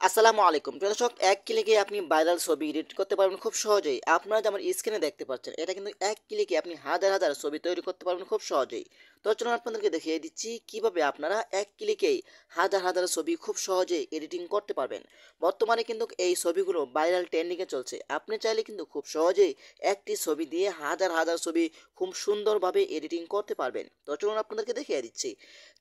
আসসালামু আলাইকুম প্রিয় দর্শক, এক ক্লিকে আপনি ভাইরাল ছবি এডিট করতে পারবেন খুব সহজেই। আপনারা যে আমার স্ক্রিনে দেখতে পাচ্ছেন, এটা কিন্তু এক ক্লিকে আপনি হাজার হাজার ছবি তৈরি করতে পারবেন খুব সহজেই। তো চলুন আপনাদেরকে দেখিয়ে দিচ্ছি কিভাবে আপনারা এক ক্লিকেই হাজার হাজার ছবি খুব সহজেই এডিটিং করতে পারবেন। বর্তমানে কিন্তু এই ছবিগুলো ভাইরাল ট্রেন্ডিংয়ে চলছে। আপনি চাইলে কিন্তু খুব সহজেই একটি ছবি দিয়ে হাজার হাজার ছবি খুব সুন্দরভাবে এডিটিং করতে পারবেন। তো চলুন আপনাদেরকে দেখিয়ে দিচ্ছি।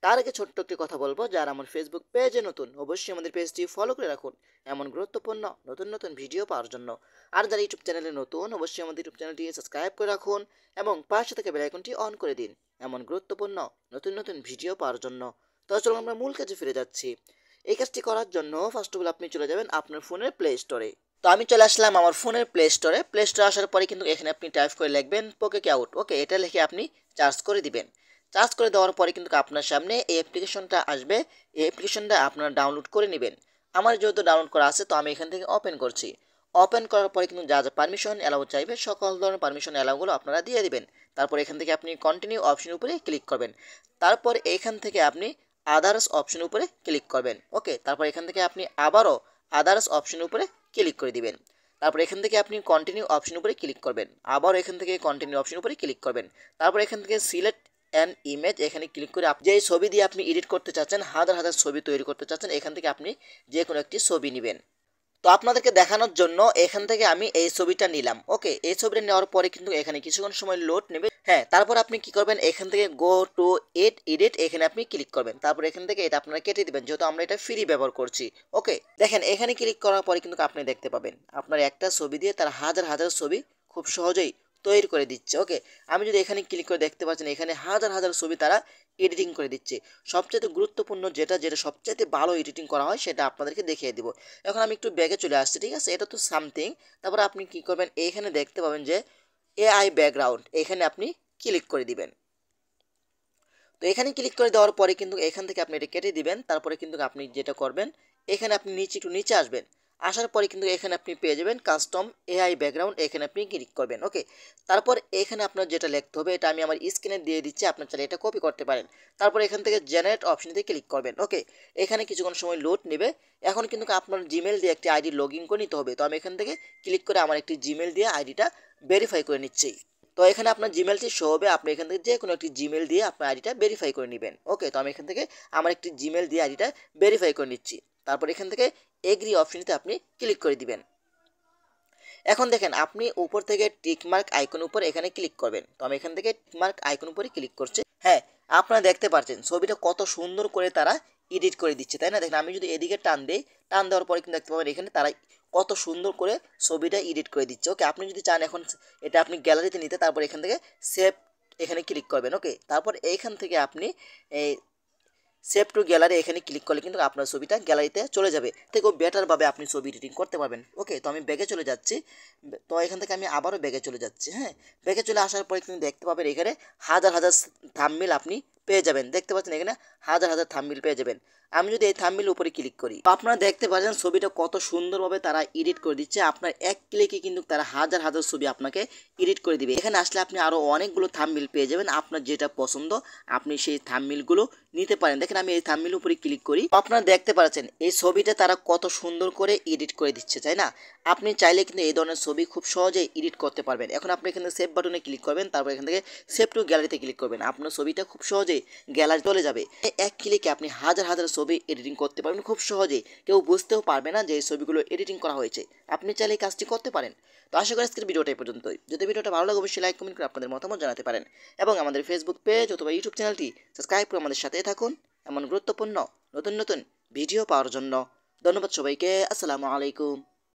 তার আগে ছোট্ট একটি কথা বলবো, যারা আমার ফেসবুক পেজে নতুন অবশ্যই আমাদের পেজটি ফলো করে রাখুন এমন গুরুত্বপূর্ণ নতুন নতুন ভিডিও পাওয়ার জন্য। আর যারা ইউটিউব চ্যানেলে নতুন অবশ্যই আমাদের ইউটিউব চ্যানেলটি সাবস্ক্রাইব করে রাখুন এবং পাশে থেকে বেল আইকনটি অন করে দিন এমন গুরুত্বপূর্ণ নতুন নতুন ভিডিও পাওয়ার জন্য। তো চলুন আমরা মূল কাজে ফিরে যাচ্ছি। এই কাজটি করার জন্য ফার্স্ট অফ অল আপনি চলে যাবেন আপনার ফোনের প্লে স্টোরে। তো আমি চলে আসলাম আমার ফোনের প্লে স্টোরে আসার পরে কিন্তু এখানে আপনি টাইপ করে লিখবেন পোকেকে আউট। ওকে, এটা লিখে আপনি চার্জ করে দিবেন। চার্জ করে দেওয়ার পরে কিন্তু আপনার সামনে এই অ্যাপ্লিকেশনটা আসবে। এই অ্যাপ্লিকেশনটা আপনারা ডাউনলোড করে নেবেন। আমার যেহেতু ডাউনলোড করা আছে তো আমি এখান থেকে ওপেন করছি। ওপেন করার পরে কিন্তু যা যা পারমিশন অ্যালাউ চাইবে সকল ধরনের পারমিশন অ্যালাউগুলো আপনারা দিয়ে দিবেন। তারপর এখান থেকে আপনি কন্টিনিউ অপশন উপরে ক্লিক করবেন। তারপর এখান থেকে আপনি আদার্স অপশন উপরে ক্লিক করবেন। ওকে, তারপর এখান থেকে আপনি আবারও আদার্স অপশন উপরে ক্লিক করে দিবেন। তারপর এখান থেকে আপনি কন্টিনিউ অপশন উপরে ক্লিক করবেন। আবার এখান থেকে কন্টিনিউ অপশন উপরে ক্লিক করবেন। তারপর এখান থেকে সিলেক্ট অ্যান ইমেজ এখানে ক্লিক করে আপনি যে ছবি দিয়ে আপনি এডিট করতে চাচ্ছেন, হাজার হাজার ছবি তৈরি করতে চাচ্ছেন, এখান থেকে আপনি যে কোনো একটি ছবি নেবেন। তো আপনাদেরকে দেখানোর জন্য এখান থেকে আমি এই ছবিটা নিলাম। ওকে, এই ছবিটা নেওয়ার পরে কিন্তু এখানে কিছুক্ষণ সময় লোড নেবে। হ্যাঁ, তারপর আপনি কি করবেন, এখান থেকে গো টু এডিট এখানে আপনি ক্লিক করবেন। তারপর এখান থেকে এটা আপনারা কেটে দিবেন, যেহেতু আমরা এটা ফ্রি ব্যবহার করছি। ওকে, দেখেন এখানে ক্লিক করার পরে কিন্তু আপনি দেখতে পাবেন আপনার একটা ছবি দিয়ে তার হাজার হাজার ছবি খুব সহজেই তৈরি করে দিচ্ছে। ওকে, আমি যদি এখানে ক্লিক করে দেখতে পাচ্ছেন এখানে হাজার হাজার ছবি তারা এডিটিং করে দিচ্ছে। সবচেয়ে গুরুত্বপূর্ণ যেটা যেটা সবচেয়ে ভালো এডিটিং করা হয় সেটা আপনাদেরকে দেখিয়ে দিব। এখন আমি একটু ব্যাগে চলে আসছি, ঠিক আছে, এটা তো সামথিং। তারপর আপনি কি করবেন, এইখানে দেখতে পাবেন যে এআই ব্যাকগ্রাউন্ড, এখানে আপনি ক্লিক করে দিবেন। তো এখানে ক্লিক করে দেওয়ার পরে কিন্তু এখান থেকে আপনি এটা কেটে দিবেন। তারপরে কিন্তু আপনি যেটা করবেন, এখানে আপনি একটু নিচে আসবেন। আসার পরে কিন্তু এখানে আপনি পেয়ে যাবেন কাস্টম এআই ব্যাকগ্রাউন্ড, এখানে আপনি ক্লিক করবেন। ওকে, তারপর এখানে আপনার যেটা লিখতে হবে এটা আমি আমার স্ক্রিনে দিয়ে দিচ্ছি, আপনার চাইলে এটা কপি করতে পারেন। তারপর এখান থেকে জেনারেট অপশনটিতে ক্লিক করবেন। ওকে, এখানে কিছুক্ষণ সময় লোড নেবে। এখন কিন্তু আপনার জিমেল দিয়ে একটি আইডি লগ ইন করে নিতে হবে। তো আমি এখান থেকে ক্লিক করে আমার একটি জিমেল দিয়ে আইডিটা ভেরিফাই করে নিচ্ছি। তো এখানে আপনার জিমেলটি শো হবে, আপনি এখান থেকে যে কোনো একটি জিমেল দিয়ে আপনার আইডিটা ভেরিফাই করে নেবেন। ওকে, তো আমি এখান থেকে আমার একটি জিমেল দিয়ে আইডিটা ভেরিফাই করে নিচ্ছি। তারপর এখান থেকে এগ্রি অপশনটিতে আপনি ক্লিক করে দিবেন। এখন দেখেন আপনি উপর থেকে টিকমার্ক আইকন উপর এখানে ক্লিক করবেন। তো আমি এখান থেকে টিকমার্ক আইকন উপরে ক্লিক করছি। হ্যাঁ, আপনারা দেখতে পাচ্ছেন ছবিটা কত সুন্দর করে তারা এডিট করে দিচ্ছে, তাই না? দেখেন আমি যদি এদিকে টান দিই, টান দেওয়ার পরে কিন্তু দেখতে পাবেন এখানে তারা কত সুন্দর করে ছবিটা এডিট করে দিচ্ছে। ওকে, আপনি যদি চান এখন এটা আপনি গ্যালারিতে নিতে, তারপর এখান থেকে সেভ এখানে ক্লিক করবেন। ওকে, তারপর এইখান থেকে আপনি এই সেভ টু গ্যালারি এখানে ক্লিক করলে কিন্তু আপনার ছবিটা গ্যালারিতে চলে যাবে। থেকেও বেটারভাবে আপনি ছবি এডিটিং করতে পারবেন। ওকে, তো আমি ব্যাগে চলে যাচ্ছি। তো এখান থেকে আমি আবারও ব্যাগে চলে যাচ্ছি। হ্যাঁ, ব্যাগে চলে আসার পরে কিন্তু দেখতে পাবেন এখানে হাজার হাজার থাম্বনেইল আপনি পেয়ে যাবেন। দেখতে পাচ্ছেন এখানে হাজার হাজার থাম্বনেইল পেয়ে যাবেন। আমি যদি এই থাম্বনেইল উপরে ক্লিক করি, তো আপনারা দেখতে পাচ্ছেন ছবিটা কত সুন্দরভাবে তারা এডিট করে দিচ্ছে। আপনার এক ক্লিকে কিন্তু তারা হাজার হাজার ছবি আপনাকে এডিট করে দিবে। এখানে আসলে আপনি আরও অনেকগুলো থাম্বনেইল পেয়ে যাবেন। আপনার যেটা পছন্দ আপনি সেই থাম্বনেইলগুলো নিতে পারেন। দেখেন আমি এই থাম্বনেইল উপরে ক্লিক করি, আপনারা দেখতে পাচ্ছেন এই ছবিটা তারা কত সুন্দর করে এডিট করে দিচ্ছে, তাই না? আপনি চাইলে কিন্তু এই ধরনের ছবি খুব সহজেই এডিট করতে পারবেন। এখন আপনি এখানে সেভ বাটনে ক্লিক করবেন, তারপর এখান থেকে সেভ টু গ্যালারিতে ক্লিক করবেন। আপনার ছবিটা খুব সহজেই গ্যালারি চলে যাবে। এক ক্লিকে আপনি হাজার হাজার ছবি এডিটিং করতে পারবেন খুব সহজেই। কেউ বুঝতেও পারবে না যে এই ছবিগুলো এডিটিং করা হয়েছে। আপনি চাইলে এই কাজটি করতে পারেন। তো আশা করি আজকের ভিডিওটা এই পর্যন্তই। যদি ভিডিওটা ভালো লাগে অবশ্যই লাইক কমেন্ট করে আপনাদের মতামত জানাতে পারেন এবং আমাদের ফেসবুক পেজ অথবা ইউটিউব চ্যানেলটি সাবস্ক্রাইব করে আমাদের সাথেই থাকুন এমন গুরুত্বপূর্ণ নতুন নতুন ভিডিও পাওয়ার জন্য। ধন্যবাদ সবাইকে। আসসালামু আলাইকুম।